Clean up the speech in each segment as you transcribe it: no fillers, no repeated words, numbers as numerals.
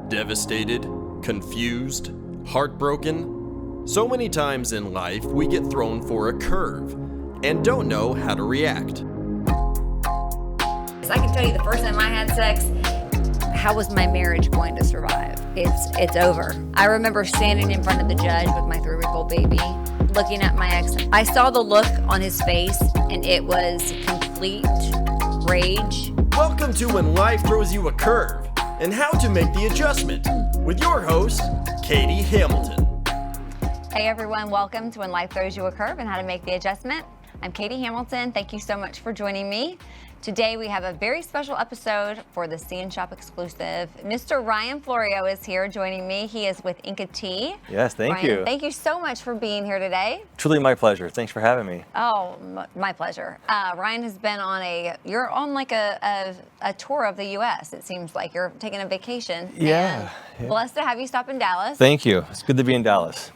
Devastated, confused, heartbroken. So many times in life we get thrown for a curve and don't know how to react. I can tell you the first time I had sex, how was my marriage going to survive? It's over. I remember standing in front of the judge with my 3-week-old baby, looking at my ex. I saw the look on his face and it was complete rage. Welcome to When Life Throws You a Curve and How to Make the Adjustment with your host, Katie Hamilton. Hey everyone, welcome to When Life Throws You a Curve and How to Make the Adjustment. I'm Katie Hamilton. Thank you so much for joining me. Today we have a very special episode for the See and Shop exclusive. Mr. Ryan Florio is here joining me. He is with Inca Tea. Yes, thank Ryan, you. Thank you so much for being here today. Truly my pleasure. Thanks for having me. Oh, my pleasure. Ryan has been on you're on like a tour of the U.S. It seems like you're taking a vacation. Yeah. Blessed to have you stop in Dallas. Thank you. It's good to be in Dallas.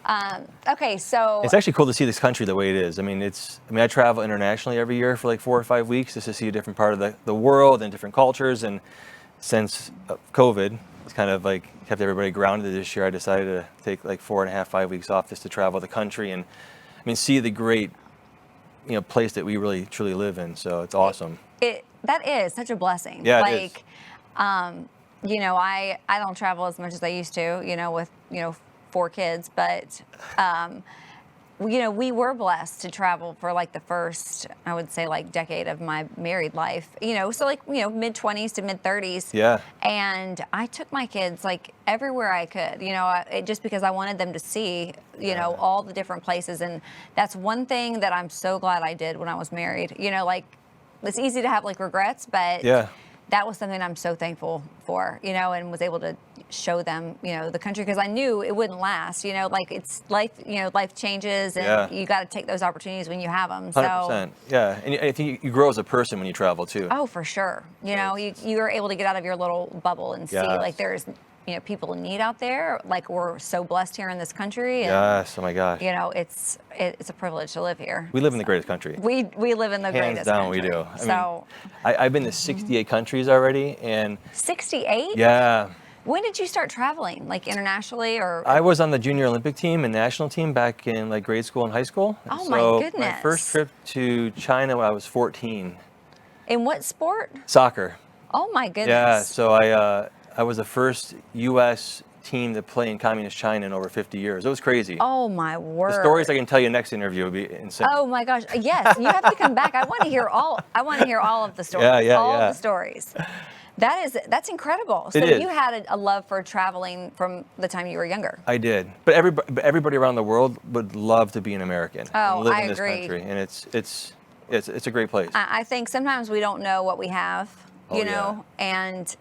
Okay, so it's actually cool to see this country the way it is. I travel internationally every year for like 4 or 5 weeks just to see a different part of the world and different cultures. And since COVID, it's kind of like kept everybody grounded this year. I decided to take like 4.5, 5 weeks off just to travel the country and see the great, place that we really truly live in. So it's awesome. That is such a blessing. Yeah, it is. I don't travel as much as I used to, with 4 kids, but we were blessed to travel for like the first, I would say, like decade of my married life, so like, mid-20s to mid-30s. Yeah. And I took my kids like everywhere I could, just because I wanted them to see, all the different places. And that's one thing that I'm so glad I did when I was married. Like, it's easy to have like regrets, but yeah, that was something I'm so thankful for, and was able to show them, the country, because I knew it wouldn't last, like it's life, life changes and you got to take those opportunities when you have them. 100%. Yeah. And I think you grow as a person when you travel too. Oh, for sure. You are able to get out of your little bubble and see like there's, people in need out there. Like we're so blessed here in this country. And, yes. Oh my gosh. It's a privilege to live here. We live in the greatest country. We live in the greatest country. Hands down, we do. I've been to 68 countries already, and 68? Yeah. When did you start traveling, like internationally, or? I was on the junior Olympic team and national team back in like grade school and high school. Oh my goodness. My first trip to China when I was 14. In what sport? Soccer. Oh my goodness. Yeah, so I was the first U.S. team to play in communist China in over 50 years. It was crazy. Oh my word. The stories I can tell you next interview would be insane. Oh my gosh. Yes, you have to come back. I want to hear all of the stories. All of the stories. That's incredible. So you had a love for traveling from the time you were younger. I did. But everybody around the world would love to be an American and live in this country. And it's a great place. I think sometimes we don't know what we have, and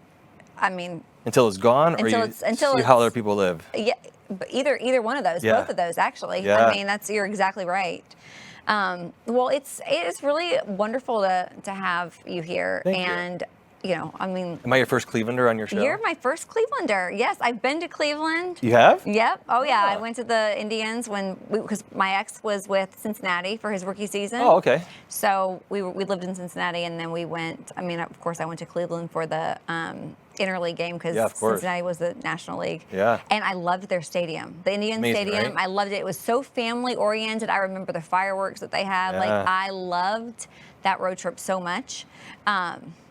until it's gone, or you see how other people live. Yeah, but either one of those, both of those actually. Yeah. You're exactly right. Well, it is really wonderful to have you here. Thank you. Am I your first Clevelander on your show? You're my first Clevelander. Yes, I've been to Cleveland. You have? Yep. Oh yeah, I went to the Indians because my ex was with Cincinnati for his rookie season. Oh, okay. So we lived in Cincinnati, and then we went. Of course, I went to Cleveland for the interleague game because Cincinnati was the National League. Yeah. And I loved their stadium, the Indian Stadium. Right? I loved it. It was so family oriented. I remember the fireworks that they had. Yeah. Like I loved that road trip so much.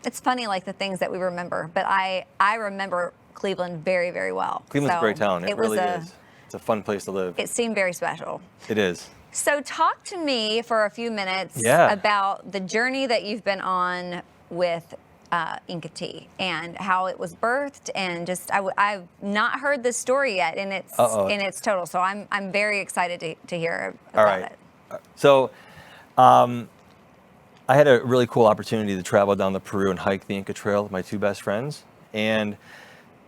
It's funny, like the things that we remember, but I remember Cleveland very, very well. Cleveland's a great town. It really is. It's a fun place to live. It seemed very special. It is. So talk to me for a few minutes about the journey that you've been on with Inca Tea and how it was birthed, and just I've not heard this story yet in its total. So I'm very excited to hear about it. So, I had a really cool opportunity to travel down to Peru and hike the Inca Trail with my 2 best friends. And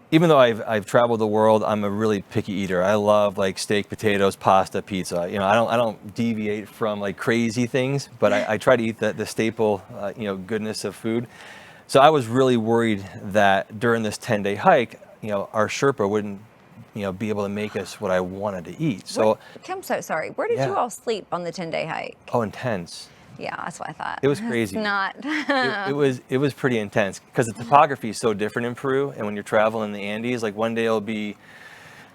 even though I've traveled the world, I'm a really picky eater. I love like steak, potatoes, pasta, pizza. I don't deviate from like crazy things, but I try to eat the staple, goodness of food. So I was really worried that during this 10-day hike, our Sherpa wouldn't, be able to make us what I wanted to eat. So I'm so sorry. Where did you all sleep on the 10-day hike? Oh, in tents. Yeah, that's what I thought. It was crazy. It's not. It was pretty intense because the topography is so different in Peru, and when you're traveling in the Andes, like one day it'll be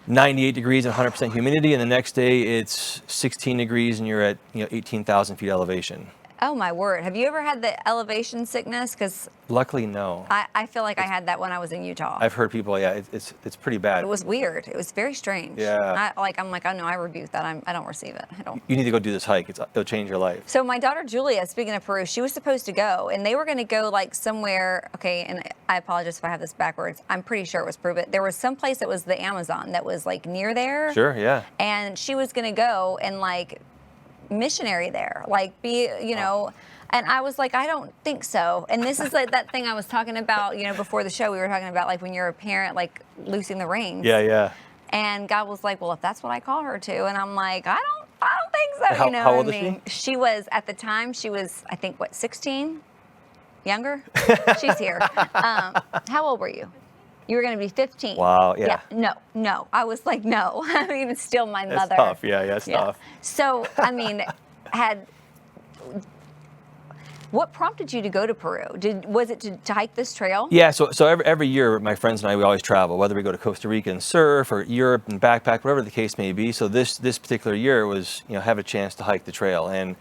98 degrees and 100% humidity, and the next day it's 16 degrees and you're at 18,000 feet elevation. Oh my word! Have you ever had the elevation sickness? Because Luckily, no. I feel like I had that when I was in Utah. I've heard people, yeah, it's pretty bad. It was weird. It was very strange. Yeah. I'm like, oh no, I rebuke that. I don't receive it. I don't. You need to go do this hike. It'll change your life. So my daughter Julia, speaking of Peru, she was supposed to go, and they were going to go like somewhere. Okay, and I apologize if I have this backwards. I'm pretty sure it was Peru, but there was some place that was the Amazon that was like near there. Sure, yeah. And she was going to go and like missionary there, like be, And I was like, I don't think so. And this is like that thing I was talking about, before the show. We were talking about like when you're a parent, like loosing the reins. Yeah, yeah. And God was like, well, if that's what I call her to, and I'm like, I don't think so. How old is she? She was at the time. She was, I think, 16, younger. She's here. How old were you? You were going to be 15. Wow, yeah. No. I was like, no. I mean, it's still my mother. It's tough. Yeah, it's tough. So, I mean, what prompted you to go to Peru? Was it to hike this trail? Yeah, so every year, my friends and I, we always travel, whether we go to Costa Rica and surf or Europe and backpack, whatever the case may be. So this particular year was, have a chance to hike the trail. And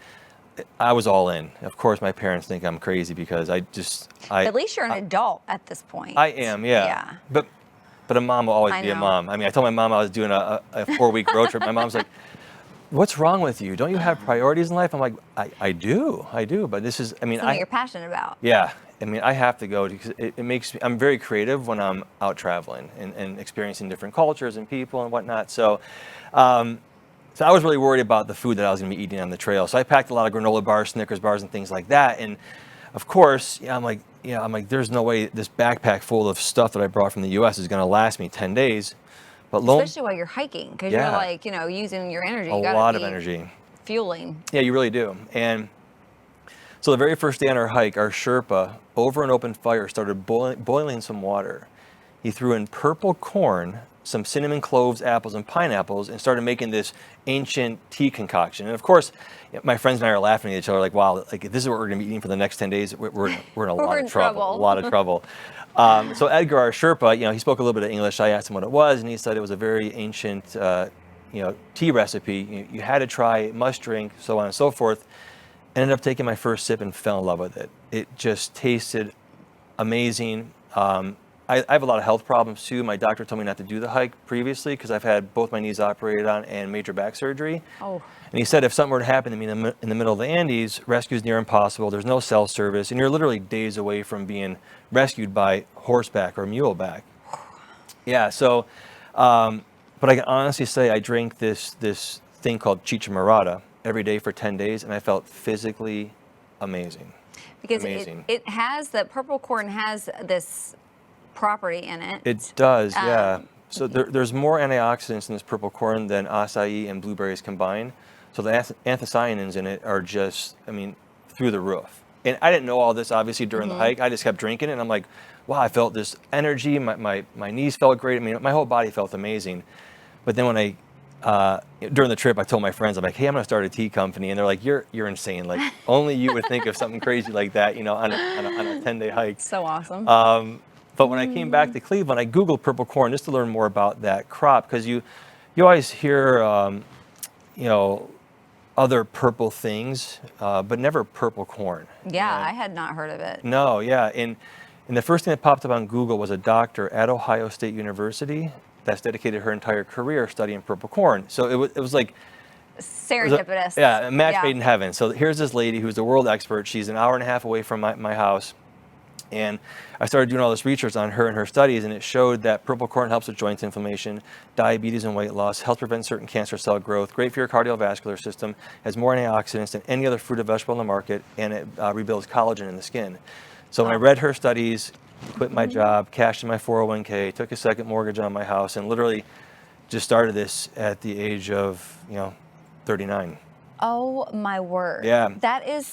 I was all in. Of course, my parents think I'm crazy because At least you're an adult at this point. I am, yeah. But a mom will always be a mom. I mean, I told my mom I was doing a 4-week road trip. My mom's like, what's wrong with you? Don't you have priorities in life? I'm like, I do. But this is, something you're passionate about. Yeah. I mean, I have to go because it makes me, I'm very creative when I'm out traveling and experiencing different cultures and people and whatnot. So I was really worried about the food that I was going to be eating on the trail. So I packed a lot of granola bars, Snickers bars, and things like that. And of course, I'm like, there's no way this backpack full of stuff that I brought from the U.S. is going to last me 10 days. But especially while you're hiking, because you're like, using your energy. A lot of energy. Fueling. Yeah, you really do. And so the very first day on our hike, our Sherpa, over an open fire, started boiling some water. He threw in purple corn, some cinnamon, cloves, apples, and pineapples, and started making this ancient tea concoction. And of course, my friends and I are laughing at each other like, wow, like if this is what we're going to be eating for the next 10 days, we're in a lot of trouble. A lot of trouble. So Edgar, our Sherpa, he spoke a little bit of English. I asked him what it was, and he said it was a very ancient, tea recipe. You had to try it, must drink, so on and so forth. I ended up taking my first sip and fell in love with it. It just tasted amazing. I have a lot of health problems too. My doctor told me not to do the hike previously because I've had both my knees operated on and major back surgery. Oh. And he said if something were to happen to me in the middle of the Andes, rescue is near impossible. There's no cell service, and you're literally days away from being rescued by horseback or muleback. Yeah. So, but I can honestly say I drank this thing called chicha morada every day for 10 days, and I felt physically amazing. Because it has the purple corn has this property in it. It does, yeah. So there's more antioxidants in this purple corn than acai and blueberries combined. So the anthocyanins in it are just, through the roof. And I didn't know all this obviously during the hike. I just kept drinking it, and I'm like, wow, I felt this energy. My knees felt great. My whole body felt amazing. But then when during the trip, I told my friends, I'm like, hey, I'm going to start a tea company. And they're like, you're insane. Like, only you would think of something crazy like that, on a 10-day hike. So awesome. But when I came back to Cleveland, I Googled purple corn just to learn more about that crop, because you always hear, other purple things, but never purple corn. Yeah, I had not heard of it. No, yeah. And the first thing that popped up on Google was a doctor at Ohio State University that's dedicated her entire career studying purple corn. So it was like serendipitous. A match made in heaven. So here's this lady who's the world expert. She's an hour and a half away from my house. And I started doing all this research on her and her studies, and it showed that purple corn helps with joint inflammation, diabetes and weight loss, helps prevent certain cancer cell growth, great for your cardiovascular system, has more antioxidants than any other fruit or vegetable on the market, and it rebuilds collagen in the skin. So when I read her studies, quit my job, cashed in my 401k, took a second mortgage on my house, and literally just started this at the age of, 39. Oh my word. Yeah. That is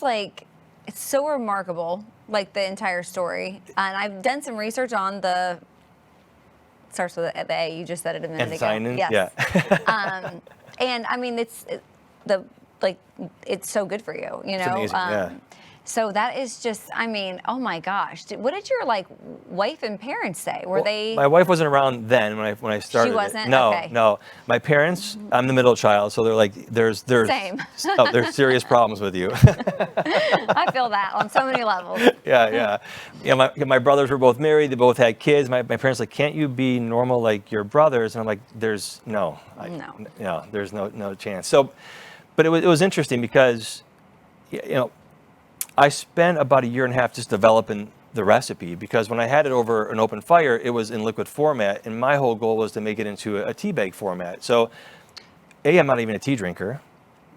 it's so remarkable, the entire story. And I've done some research on starts with the A, you just said it a minute ago. Anthocyanin? Yes. Yeah. And it's the like it's so good for you, you know. It's amazing, yeah. So that is just, I mean, oh my gosh. What did your like wife and parents say? Were they? My wife wasn't around then when I started. She wasn't? No, Okay. no. My parents, I'm the middle child, so they're like, there's Same. there's serious problems with you. I feel that on so many levels. Yeah. My brothers were both married. They both had kids. My parents like, can't you be normal like your brothers? And I'm like, there's no, there's no chance. So, but it was interesting because, you know, I spent about 1.5 years just developing the recipe, because when I had it over an open fire, it was in liquid format, and my whole goal was to make it into a tea bag format. So, I'm not even a tea drinker.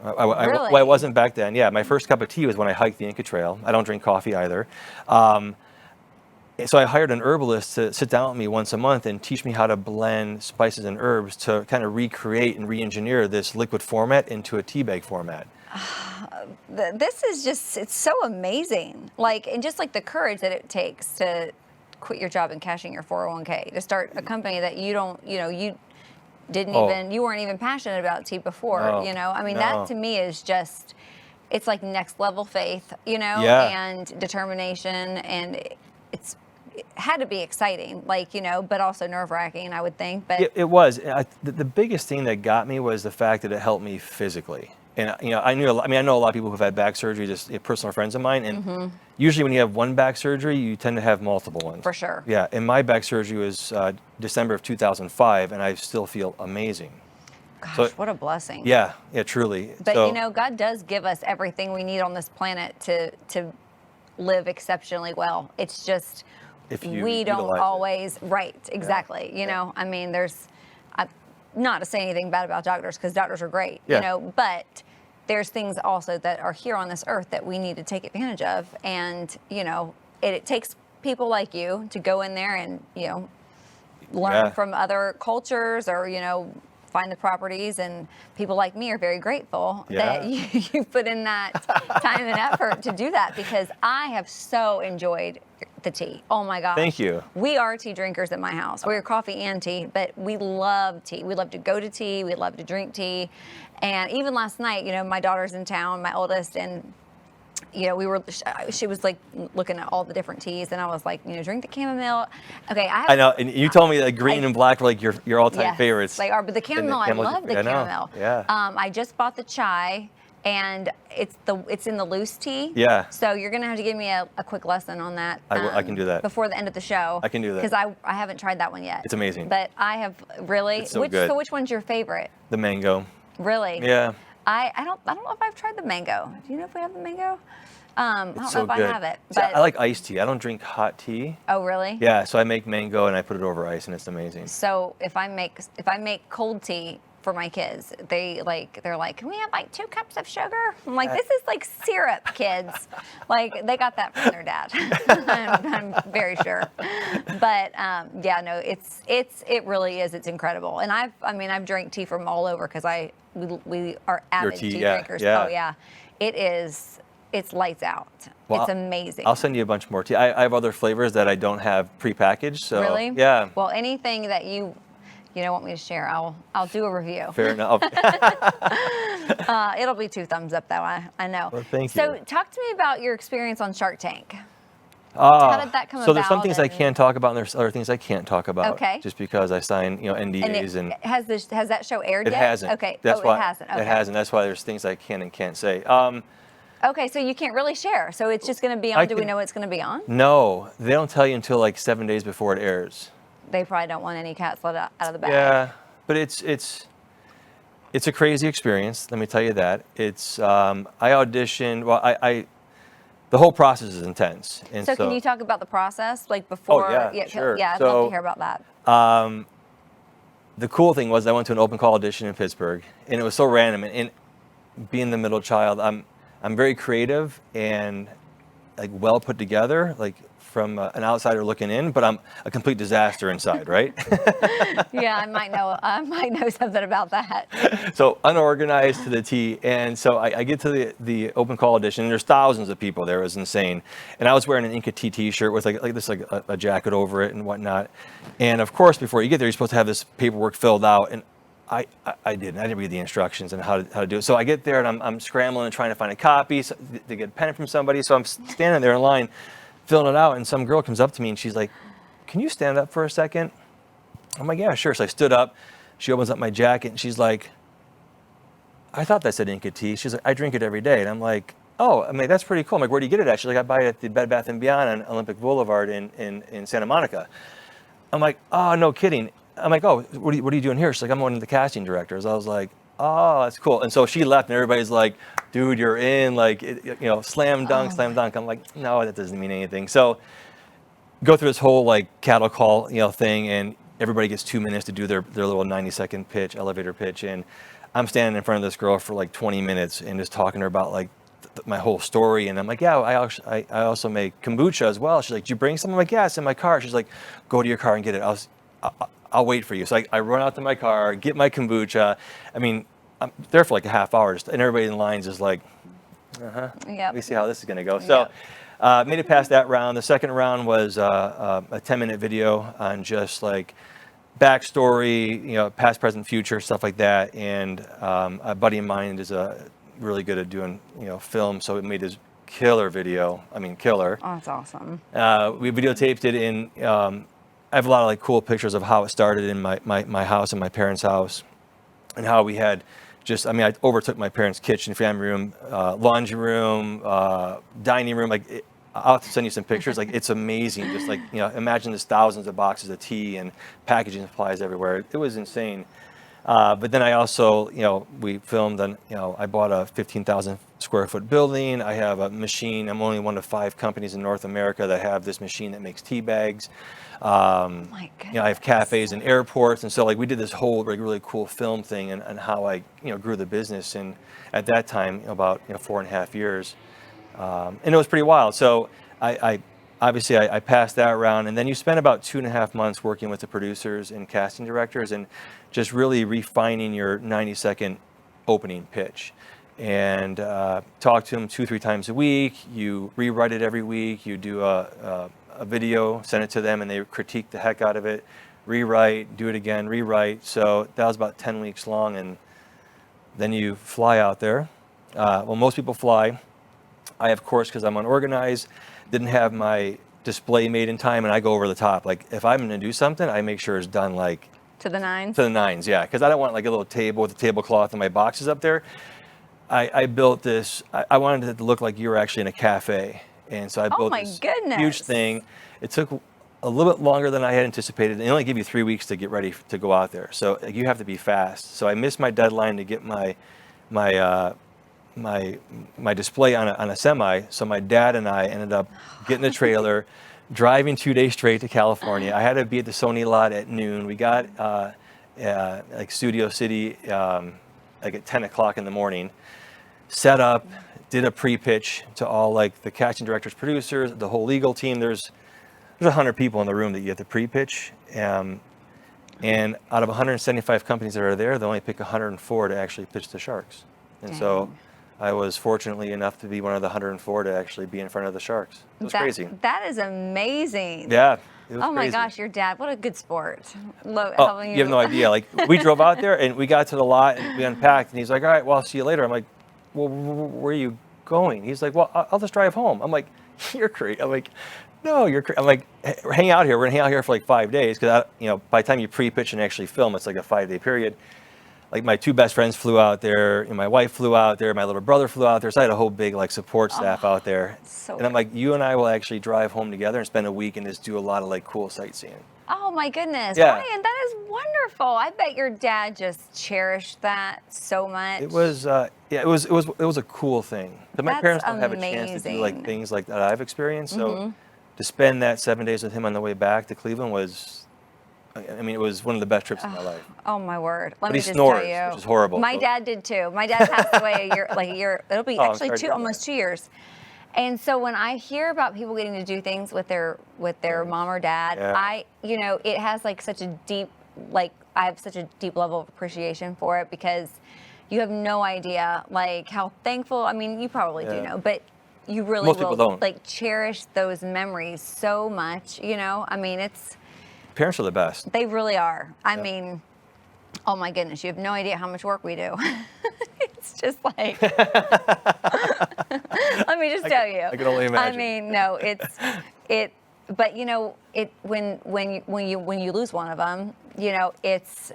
Really? I wasn't back then. Yeah, my first cup of tea was when I hiked the Inca Trail. I don't drink coffee either. So I hired an herbalist to sit down with me once a month and teach me how to blend spices and herbs to kind of recreate and re-engineer this liquid format into a tea bag format. This is just, it's so amazing. Like, and just like the courage that it takes to quit your job and cashing your 401k, to start a company that you don't, you know, you weren't even passionate about tea before, you know? I mean, that to me is just, it's like next level faith, you know, and determination, and it had to be exciting, like, you know, but also nerve-wracking, I would think. But it was. The biggest thing that got me was the fact that it helped me physically. And, you know, I know a lot of people who've had back surgery, just personal friends of mine. And usually when you have one back surgery, you tend to have multiple ones. For sure. Yeah. And my back surgery was December of 2005, and I still feel amazing. Gosh, So- what a blessing. Yeah, truly. But, So- you know, God does give us everything we need on this planet to live exceptionally well. It's just, If you we don't utilize it. always, right, exactly. You know, I mean, not to say anything bad about doctors, because doctors are great, you know, but there's things also that are here on this earth that we need to take advantage of. And, you know, it takes people like you to go in there and, you know, learn from other cultures, or, you know, find the properties. And people like me are very grateful that you put in that time and effort to do that, because I have so enjoyed the tea. Oh my gosh. Thank you. We are tea drinkers at my house. We're coffee and tea, but we love tea. We love to go to tea. We love to drink tea. And even last night, you know, my daughter's in town, my oldest, and, you know, she was like looking at all the different teas, and I was like, you know, drink the chamomile. Okay, I know, and you told me that green and black were like your all-time favorites. They are, but the chamomile, I love the chamomile. Yeah. I just bought the chai, and it's in the loose tea. Yeah. So you're gonna have to give me a quick lesson on that. I can do that before the end of the show. I can do that. Because I haven't tried that one yet. It's amazing. But I have really. It's so good. So which one's your favorite? The mango. Really? Yeah. I don't know if I've tried the mango. Do you know if we have the mango? I don't know if I have it. See, But I like iced tea. I don't drink hot tea. oh, really? Yeah, so I make mango and I put it over ice, and it's amazing. So if I make cold tea for my kids, they're like, can we have like 2 cups of sugar? I'm like, this is like syrup, kids. Like, they got that from their dad. I'm very sure. But yeah, no, it really is. It's incredible. And I've drank tea from all over, because we are avid tea drinkers. Yeah. Oh yeah, it's lights out. Well, it's amazing. I'll send you a bunch more tea. I have other flavors that I don't have prepackaged. So really? Yeah. Well, anything that you want me to share, I'll do a review. Fair enough. It'll be 2 thumbs up, though. I know. Well, thank you. So talk to me about your experience on Shark Tank. How did that come about? So there's some things I can talk about, and there's other things I can't talk about. Okay. Just because I signed, NDAs and has that show aired it yet? hasn't. Okay. That's why it hasn't. Okay. It hasn't. That's why there's things I can and can't say. Okay, so you can't really share. So it's just going to be on. Do we know it's going to be on? No, they don't tell you until like 7 days before it airs. They probably don't want any cats let out of the bag. Yeah, but it's a crazy experience. Let me tell you that. It's I auditioned. Well, the whole process is intense. And so can you talk about the process, like before? Oh, yeah, sure. Yeah, I'd love to hear about that. The cool thing was I went to an open call audition in Pittsburgh, and it was so random. And being the middle child, I'm very creative and like well put together, like from an outsider looking in, but I'm a complete disaster inside, right? Yeah, I might know something about that. So unorganized to the T. And so I get to the open call audition, and there's thousands of people there. It was insane. And I was wearing an Inca Tea t-shirt with like a jacket over it and whatnot. And of course, before you get there, you're supposed to have this paperwork filled out. And I didn't. I didn't read the instructions on how to do it. So I get there and I'm scrambling and trying to find a copy to get a pen from somebody. So I'm standing there in line, filling it out, and some girl comes up to me and she's like, "Can you stand up for a second?" I'm like, "Yeah, sure." So I stood up. She opens up my jacket and she's like, "I thought that said Inca Tea." She's like, "I drink it every day." And I'm like, "Oh, I mean, that's pretty cool." I'm like, "Where do you get it?" Actually, like, I buy it at the Bed Bath & Beyond on Olympic Boulevard in Santa Monica. I'm like, "Oh, no kidding." I'm like, "Oh, what are you doing here?" She's like, "I'm one of the casting directors." I was like, "Oh, that's cool." And so she left, and everybody's like, "Dude, you're in," like, slam dunk, slam dunk. I'm like, "No, that doesn't mean anything." So go through this whole like cattle call, thing, and everybody gets 2 minutes to do their little 90-second pitch, elevator pitch, and I'm standing in front of this girl for like 20 minutes and just talking to her about like my whole story. And I'm like, "Yeah, I also make kombucha as well." She's like, "Did you bring some?" I'm like, "Yeah, it's in my car." She's like, "Go to your car and get it. I'll wait for you." So I run out to my car, get my kombucha. I mean, I'm there for like a half hour, and everybody in line is like, Yep. let me see how this is going to go. So made it past that round. The second round was a 10-minute video on just like backstory, past, present, future, stuff like that. And a buddy of mine is really good at doing, film, so it made his killer video. I mean, killer. Oh, that's awesome. We videotaped it in. I have a lot of like cool pictures of how it started in my house and my parents' house, and how we had I overtook my parents' kitchen, family room, laundry room, dining room. I'll have to send you some pictures. Like, it's amazing. Just like, imagine there's thousands of boxes of tea and packaging supplies everywhere. It was insane. But then I also, we filmed and, I bought a 15,000 square foot building. I have a machine. I'm only one of 5 companies in North America that have this machine that makes tea bags. My goodness. I have cafes and airports. And so like we did this whole really cool film thing and how I, grew the business. And at that time, about 4.5 years. And it was pretty wild. So I obviously passed that round, and then you spend about 2.5 months working with the producers and casting directors and just really refining your 90-second opening pitch. And talk to them 2-3 times a week. You rewrite it every week. You do a video, send it to them, and they critique the heck out of it. Rewrite, do it again, rewrite. So that was about 10 weeks long, and then you fly out there. Well, most people fly. I, of course, because I'm unorganized, didn't have my display made in time, and I go over the top. Like, if I'm going to do something, I make sure it's done like to the nines. To the nines, yeah. Because I don't want like a little table with a tablecloth and my boxes up there. I built this. I wanted it to look like you were actually in a cafe, and so I built this huge thing. It took a little bit longer than I had anticipated. They only give you 3 weeks to get ready to go out there, so you have to be fast. So I missed my deadline to get my display on a semi. So my dad and I ended up getting a trailer, driving 2 days straight to California. I had to be at the Sony lot at noon. We got like Studio City like at 10 o'clock in the morning. Set up, did a pre-pitch to all like the casting directors, producers, the whole legal team. There's 100 people in the room that you have to pre-pitch. And out of 175 companies that are there, they only pick 104 to actually pitch the Sharks. And so I was fortunately enough to be one of the 104 to actually be in front of the Sharks. It was crazy. That is amazing. Yeah. It was oh my crazy. gosh, your dad, what a good sport. You have no idea. Like, we drove out there and we got to the lot and we unpacked, and he's like, "All right, well, I'll see you later." I'm like, "Well, where are you going?" He's like, "Well, I'll just drive home." I'm like, "You're crazy." I'm like, "No, you're crazy." I'm like, "Hang out here. We're gonna hang out here for like 5 days." Because by the time you pre-pitch and actually film, it's like a 5-day period. Like, my 2 best friends flew out there, and my wife flew out there, my little brother flew out there, so I had a whole big like support staff out there. And I'm like, "You and I will actually drive home together and spend a week and just do a lot of like cool sightseeing." Oh my goodness, yeah. Ryan, that is wonderful. I bet your dad just cherished that so much. It was, it was a cool thing. But my parents don't have a chance to do like things like that I've experienced. So to spend that 7 days with him on the way back to Cleveland was, I mean, it was one of the best trips of my life. Oh my word! Let but me he just snores, tell you, which is horrible. My dad did too. My dad passed away a year. It'll be actually almost 2 years. And so when I hear about people getting to do things with their mom or dad, it has like such a deep, I have such a deep level of appreciation for it, because you have no idea like how thankful. I mean, you probably do know, but you really will like cherish those memories so much. I mean, it's. Parents are the best. They really are. I mean, Oh my goodness, you have no idea how much work we do. It's just like, let me just tell you. I can only imagine. I mean, no, but you know, when you lose one of them, you know, it's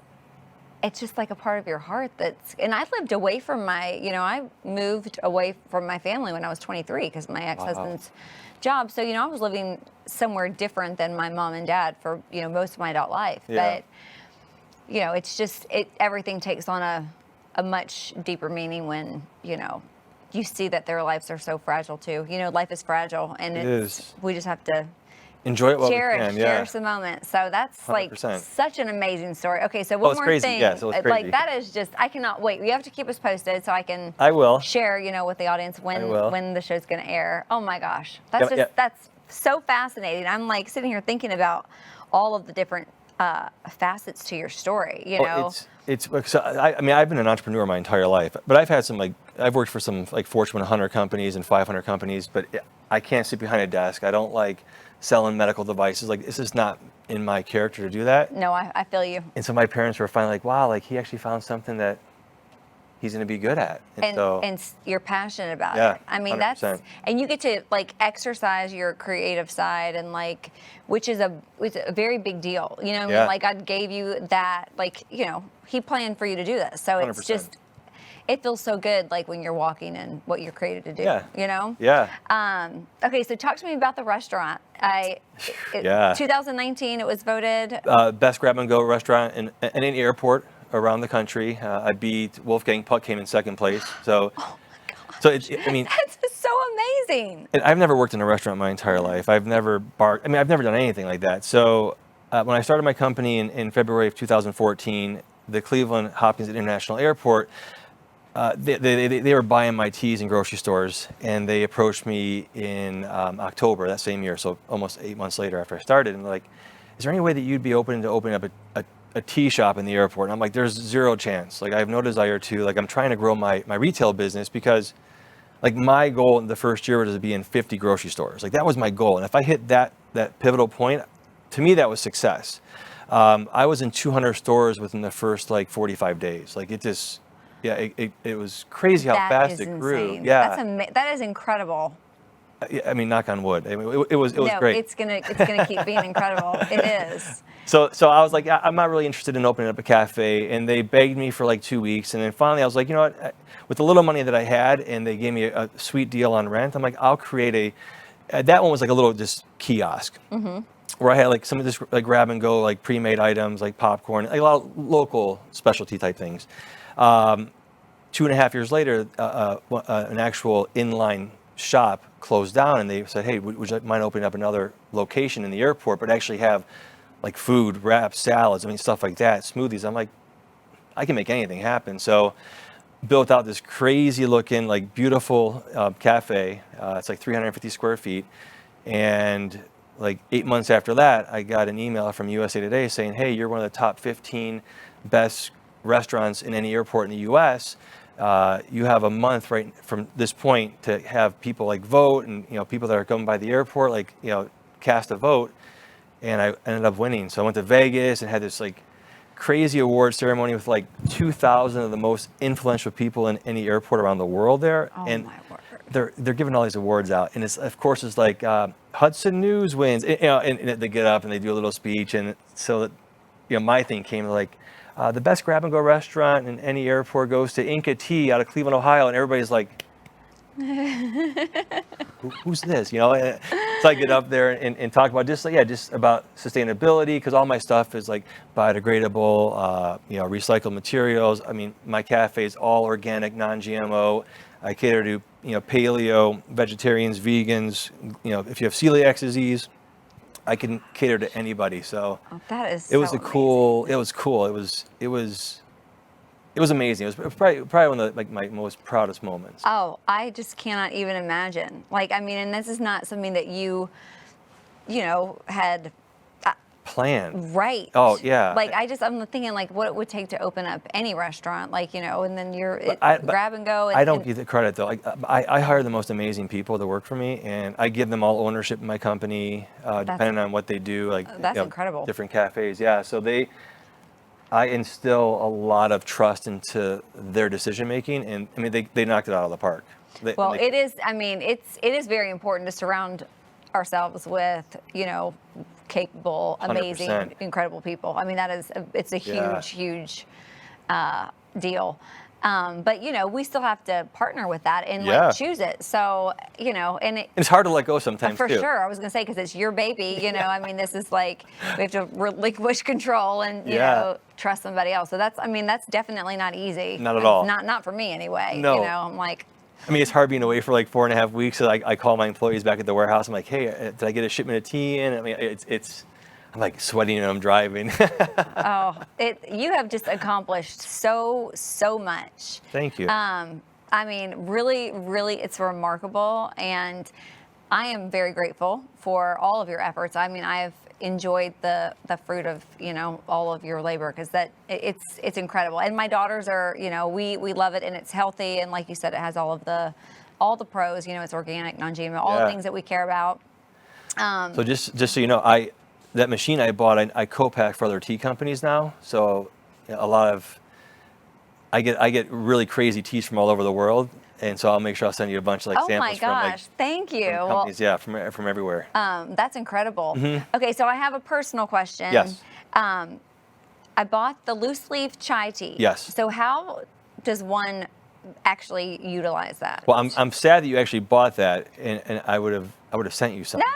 just like a part of your heart and I lived away from I moved away from my family when I was 23 because my ex-husband's job. So, you know, I was living somewhere different than my mom and dad for, you know, most of my adult life. Yeah. But, you know, it's just, everything takes on a much deeper meaning when, you know, you see that their lives are so fragile too. You know, life is fragile and we just have to enjoy it while we can. Yeah. Cherish the moment. So that's 100%. like such an amazing story. Okay, so one it's more crazy. thing. Yeah, so it's crazy. Like that is just, I cannot wait. You have to keep us posted so I can share, you know, with the audience when the show's going to air. Oh my gosh. That's so fascinating. I'm like sitting here thinking about all of the different facets to your story, you know. I mean, I've been an entrepreneur my entire life, but I've had I've worked for some like Fortune 100 companies and 500 companies, but I can't sit behind a desk. I don't like selling medical devices. Like, this is not in my character to do that. No, I feel you. And so my parents were finally like, wow, like he actually found something that he's going to be good at. And you're passionate about it. I mean, 100%. And you get to like exercise your creative side and like, which is a very big deal. You know what I mean? Like God gave you that, like, you know, he planned for you to do this. So 100%. it's just, it feels so good, like when you're walking and what you're created to do, you know? Yeah. Okay, so talk to me about the restaurant. 2019, it was voted best grab-and-go restaurant in any airport around the country. I beat Wolfgang Puck, came in second place. So, oh my gosh. So I mean, that's so amazing. And I've never worked in a restaurant my entire life. I've never I've never done anything like that. So when I started my company in February of 2014, the Cleveland Hopkins International Airport, they were buying my teas in grocery stores, and they approached me in October that same year, so almost 8 months later after I started, and they're like, is there any way that you'd be open to opening up a tea shop in the airport? And I'm like, there's zero chance. Like, I have no desire to. Like, I'm trying to grow my retail business because, like, my goal in the first year was to be in 50 grocery stores. Like, that was my goal, and if I hit that pivotal point, to me that was success. I was in 200 stores within the first like 45 days. Like, it just. Yeah, it was crazy how fast it grew. Insane. Yeah, that is incredible. I mean, knock on wood. I mean, it was no, great. It's gonna keep being incredible. It is. So I was like, I'm not really interested in opening up a cafe, and they begged me for like 2 weeks, and then finally I was like, you know what? With the little money that I had, and they gave me a sweet deal on rent, I'm like, I'll create that one was like a little just kiosk. Mm-hmm. Where I had like some of this like grab and go, like pre-made items, like popcorn, like a lot of local specialty type things. 2.5 years later, an actual inline shop closed down, and they said, hey, would you mind opening up another location in the airport, but actually have like food, wraps, salads, I mean, stuff like that, smoothies. I'm like, I can make anything happen. So built out this crazy looking, like beautiful cafe. It's like 350 square feet. And like 8 months after that, I got an email from USA Today saying, hey, you're one of the top 15 best restaurants in any airport in the U.S. You have a month right from this point to have people like vote, and people that are coming by the airport like cast a vote, and I ended up winning. So I went to Vegas and had this like crazy award ceremony with like 2,000 of the most influential people in any airport around the world there. Oh, and my word. They're giving all these awards out, and it's like Hudson News wins, and they get up and they do a little speech, and so that my thing came like. The best grab-and-go restaurant in any airport goes to Inca Tea out of Cleveland, Ohio, and everybody's like, who's this? So I get up there and talk about just about sustainability, because all my stuff is like biodegradable, recycled materials. I mean, my cafe is all organic, non-GMO. I cater to paleo, vegetarians, vegans. If you have celiac disease, I can cater to anybody. So that is. It was cool. Amazing. It was cool. It was amazing. It was probably one of my most proudest moments. Oh, I just cannot even imagine. Like, I mean, and this is not something that you had planned. Right. Oh yeah. Like I'm thinking like what it would take to open up any restaurant, like and then grab and go. I don't give the credit though. I hire the most amazing people to work for me, and I give them all ownership in my company, depending on what they do. Like that's incredible. Different cafes, yeah. So I instill a lot of trust into their decision making, and I mean they knocked it out of the park. Well, it is. I mean, it is very important to surround ourselves with, you know, capable, amazing, 100%. incredible people. I mean, it's a huge deal. But you know, we still have to partner with that and like choose it. So you know, and it's hard to let go sometimes for too. sure. I was gonna say because it's your baby. You know, I mean, this is like we have to relinquish control and you know trust somebody else. So that's definitely not easy. Not at all. Not for me anyway. No. You know, I'm like. I mean, it's hard being away for like 4.5 weeks. So I call my employees back at the warehouse. I'm like, hey, did I get a shipment of tea in? I mean, I'm like sweating and I'm driving. You have just accomplished so much. Thank you. I mean, really, it's remarkable, and I am very grateful for all of your efforts. I mean, I've enjoyed the fruit of, you know, all of your labor because it's incredible. And my daughters are, you know, we love it, and it's healthy, and like you said, it has all the pros. You know, it's organic, non-GMO, all the things that we care about. So just so you know, that machine I bought, I co-pack for other tea companies now. So a lot of I get really crazy teas from all over the world, and so I'll make sure I'll send you a bunch of like samples from like thank you. From companies, from everywhere. That's incredible. Mm-hmm. Okay, so I have a personal question. Yes. I bought the loose leaf chai tea. Yes. So how does one actually utilize that? Well, I'm sad that you actually bought that, and I would have sent you some. No.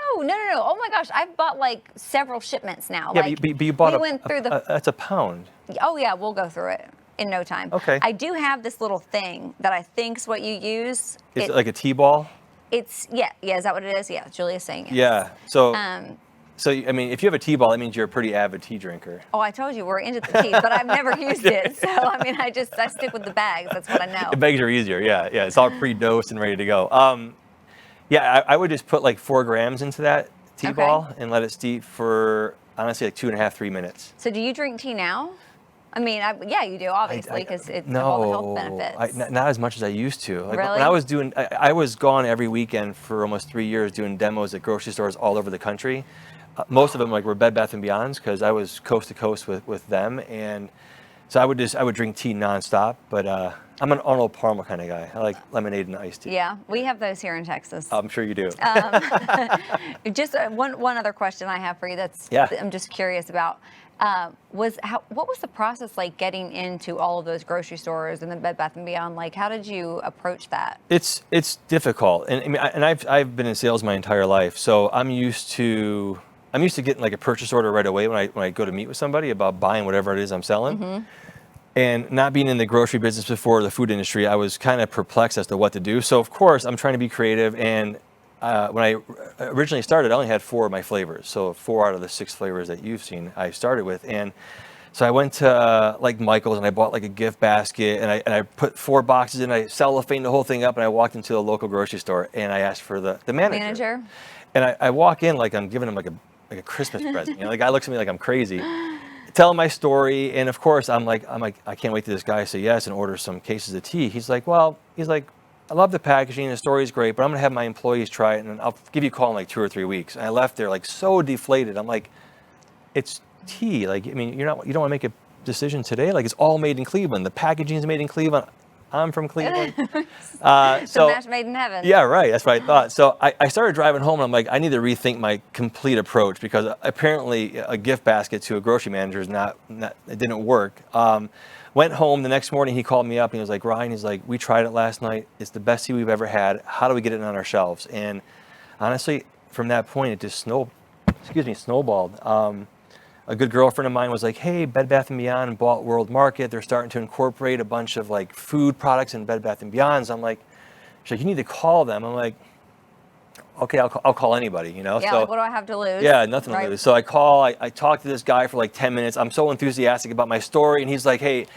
Oh my gosh, I've bought like several shipments now. Yeah, like, but you bought we went through that's a pound. Oh yeah, we'll go through it in no time. Okay. I do have this little thing that I think's what you use. Is it like a tea ball? It's yeah. Is that what it is? Yeah, Julia's saying it. Yeah. So I mean, if you have a tea ball, that means you're a pretty avid tea drinker. Oh, I told you we're into the tea, but I've never used it. So I mean, I stick with the bags. That's what I know. The bags are easier. Yeah. It's all pre-dosed and ready to go. I would just put like 4 grams into that tea ball and let it steep for honestly like 2.5, 3 minutes. So do you drink tea now? I mean, yeah, you do, obviously, because it's all the health benefits. Not as much as I used to. Like really? When I was doing, I was gone every weekend for almost 3 years doing demos at grocery stores all over the country. Most of them were Bed Bath & Beyonds because I was coast to coast with them. And so I would drink tea nonstop, but I'm an Arnold Palmer kind of guy. I like lemonade and iced tea. Yeah, we have those here in Texas. I'm sure you do. Just one other question I have for you I'm just curious about. What was the process like getting into all of those grocery stores and the Bed Bath & Beyond? Like, how did you approach that? It's difficult, and I mean, I've been in sales my entire life, so I'm used to getting like a purchase order right away when I go to meet with somebody about buying whatever it is I'm selling. Mm-hmm. And not being in the grocery business before, the food industry, I was kind of perplexed as to what to do. So of course I'm trying to be creative, and when I originally started, I only had 4 of my flavors. So 4 out of the 6 flavors that you've seen, I started with. And so I went to like Michael's and I bought like a gift basket, and I put 4 boxes in. I cellophaned the whole thing up, and I walked into a local grocery store and I asked for the manager. And I walk in like I'm giving him like a Christmas present. You know, the guy looks at me like I'm crazy. Tell him my story, and of course I'm like I can't wait till this guy say yes and order some cases of tea. He's like, I love the packaging, the story's great, but I'm gonna have my employees try it, and I'll give you a call in like 2 or 3 weeks. And I left there like so deflated. I'm like, it's tea. Like, I mean, you don't want to make a decision today. Like, it's all made in Cleveland. The packaging is made in Cleveland. I'm from Cleveland. So match made in heaven. Yeah, right. That's what I thought. So I started driving home, and I'm like, I need to rethink my complete approach, because apparently a gift basket to a grocery manager is it didn't work. Went home the next morning. He called me up and he was like, Ryan, he's like, we tried it last night. It's the best tea we've ever had. How do we get it on our shelves? And honestly, from that point, it just snowballed. A good girlfriend of mine was like, hey, Bed Bath & Beyond bought World Market. They're starting to incorporate a bunch of like food products in Bed Bath & Beyond. So I'm like, she's like, you need to call them. I'm like, okay, I'll call anybody, you know? Yeah, so, like, what do I have to lose? Yeah, nothing to lose. So I call, I talk to this guy for like 10 minutes. I'm so enthusiastic about my story. And he's like, hey,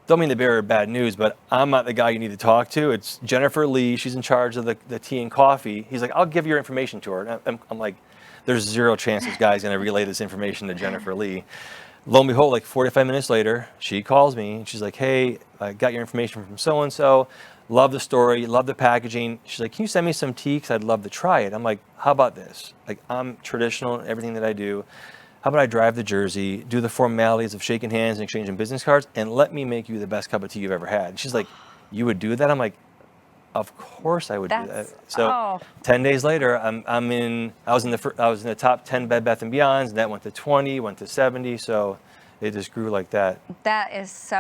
don't mean to bear bad news, but I'm not the guy you need to talk to. It's Jennifer Lee. She's in charge of the tea and coffee. He's like, I'll give your information to her. And I'm like, there's zero chance this guy's going to relay this information to Jennifer Lee. Lo and behold, like 45 minutes later, she calls me and she's like, hey, I got your information from so-and-so. Love the story, love the packaging. She's like, can you send me some tea? Because I'd love to try it. I'm like, how about this? Like, I'm traditional in everything that I do. how about I drive to Jersey, do the formalities of shaking hands and exchanging business cards, and let me make you the best cup of tea you've ever had. And she's like, you would do that? I'm like, of course I would do that. So 10 days later, I was in the top 10 Bed Bath & Beyonds, and that went to 20, went to 70. So it just grew like that. That is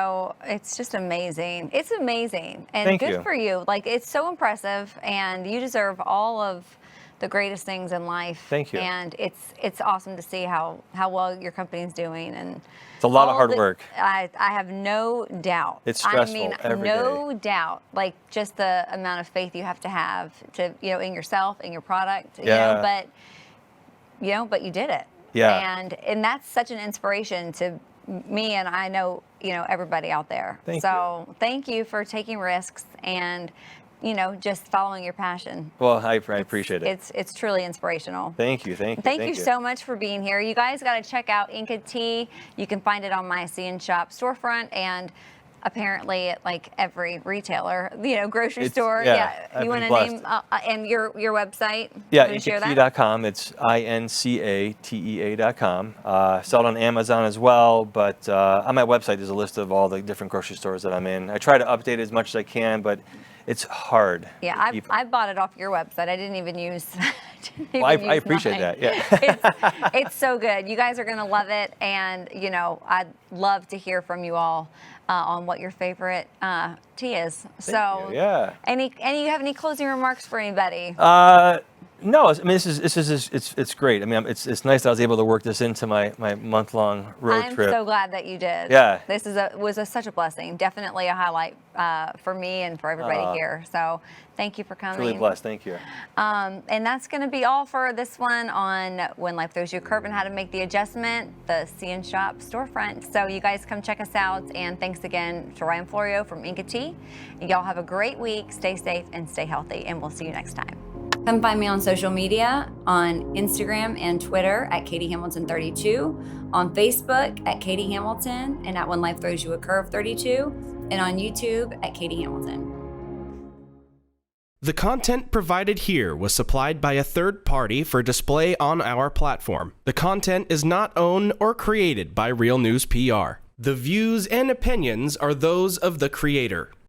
it's just amazing. It's amazing. And Thank good you. for you. Like, it's so impressive, and you deserve all of the greatest things in life. Thank you. And it's awesome to see how well your company's doing. And it's a lot of hard work. I have no doubt. It's stressful I mean, every no day. doubt. Like, just the amount of faith you have to, in yourself, in your product, Yeah. but you did it. Yeah. And that's such an inspiration to me, and I know, everybody out there. Thank you for taking risks and, just following your passion. Well, I appreciate it. It's truly inspirational. Thank you. Thank you so much for being here. You guys got to check out Inca Tea. You can find it on my Shop storefront, and apparently at like every retailer, grocery store. Yeah, You want to name and your website? Yeah, IncaTea.com. It's IncaTea.com. Sell it on Amazon as well, but on my website there's a list of all the different grocery stores that I'm in. I try to update as much as I can, but it's hard. Yeah, I bought it off your website. I didn't even use. I appreciate that. Yeah, it's so good. You guys are gonna love it, and I'd love to hear from you all on what your favorite tea is. Thank you. Yeah. You have any closing remarks for anybody? No, I mean it's great. I mean, it's nice that I was able to work this into my month-long road trip. I'm so glad that you did. Yeah. This was such a blessing. Definitely a highlight for me and for everybody here. So thank you for coming. Really blessed. Thank you. And that's going to be all for this one on When Life Throws You a Curve and how to make the adjustment, the Shop storefront. So you guys come check us out. And thanks again to Ryan Florio from Inca Tea. Y'all have a great week. Stay safe and stay healthy. And we'll see you next time. Come find me on social media on Instagram and Twitter at Katie Hamilton 32, on Facebook at Katie Hamilton, and at When Life Throws You a Curve 32, and on YouTube at Katie Hamilton. The content provided here was supplied by a third party for display on our platform. The content is not owned or created by Real News PR. The views and opinions are those of the creator.